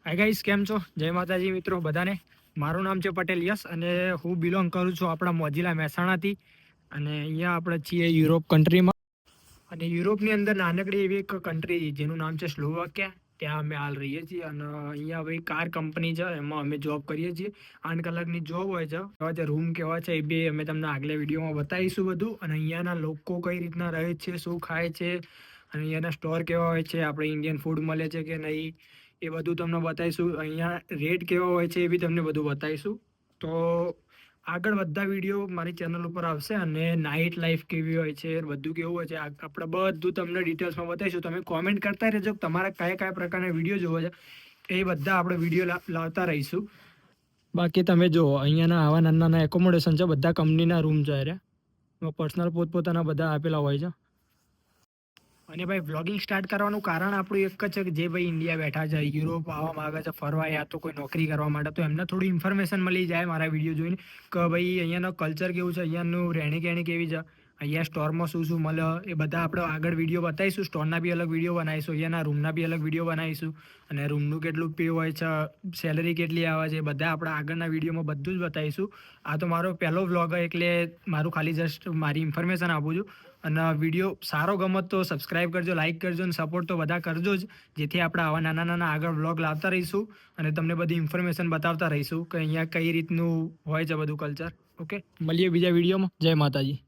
Hi guys, કેમ છો? જય માતાજી મિત્રો બધાને. મારું નામ છે પટેલ યશ અને હું બિલોંગ કરું છું આપણા મોજીલા મહેસાણાથી. અને અહીંયા આપણે છીએ યુરોપ કન્ટ્રીમાં. અને યુરોપની અંદર નાનકડી એવી એક કન્ટ્રી જેનું નામ છે સ્લોવાકિયા. ત્યાં અમે હાલ રહીએ છીએ અને અહીંયા ભાઈ કાર કંપની છે, એમાં અમે જોબ કરીએ છીએ. 8 કલાકની જોબ હોય છે. કેવા છે રૂમ કેવા છે એ બી અમે તમને આગલા વિડીયોમાં બતાવીશું બધું. અને અહીંયાના લોકો કઈ રીતના રહે છે, શું ખાય છે, અને અહીંયાના સ્ટોર કેવા હોય છે, આપણે ઇન્ડિયન ફૂડ મળે છે કે નહીં, એ બધું તમને બતાવીશું. અહીંયા રેટ કેવા હોય છે એ બી તમને બધું બતાવીશું. તો આગળ બધા વિડીયો મારી ચેનલ ઉપર આવશે અને નાઇટ લાઈફ કેવી હોય છે, બધું કેવું હોય છે, આપણે બધું તમને ડિટેલ્સમાં બતાવીશું. તમે કોમેન્ટ કરતા રહેજો તમારા કયા કયા પ્રકારના વિડીયો જોવો છે, એ બધા આપણે વિડીયો લાવતા રહીશું. બાકી તમે જુઓ અહીંયાના આવા નાના નાના એકોમોડેશન છે, બધા કંપનીના રૂમ છે. પર્સનલ પોતપોતાના બધા આપેલા હોય છે. અને ભાઈ વ્લોગિંગ સ્ટાર્ટ કરવાનું કારણ આપણું એક જ છે કે જે ભાઈ ઇન્ડિયા બેઠા છે, યુરોપ આવવા માંગે છે ફરવા, યા તો કોઈ નોકરી કરવા માટે, તો એમને થોડી ઇન્ફોર્મેશન મળી જાય મારા વિડીયો જોઈને કે ભાઈ અહીંયાનું કલ્ચર કેવું છે, અહીંયાનું રહેણી કહેણી કેવી છે, અહીંયા સ્ટોરમાં શું શું મળે, એ બધા આપણે આગળ વિડીયો બતાવીશું. સ્ટોરના બી અલગ વિડીયો બનાવીશું, અહીંયાના રૂમના બી અલગ વિડીયો બનાવીશું, અને રૂમનું કેટલું પે હોય છે, સેલરી કેટલી આવે છે, બધા આપણે આગળના વિડીયોમાં બધું જ બતાવીશું. આ તો મારો પહેલો વ્લોગ એટલે મારું ખાલી જસ્ટ મારી ઇન્ફોર્મેશન આપું છું. અને વિડીયો સારો ગમત તો સબસ્ક્રાઈબ કરજો, લાઇક કરજો, અને સપોર્ટ તો બધા કરજો જ, જેથી આપણે આવા નાના નાના આગળ વ્લોગ લાવતા રહીશું અને તમને બધી ઇન્ફોર્મેશન બતાવતા રહીશું કે અહીંયા કઈ રીતનું હોય છે બધું કલ્ચર. ઓકે, મળીએ બીજા વિડીયોમાં. જય માતાજી.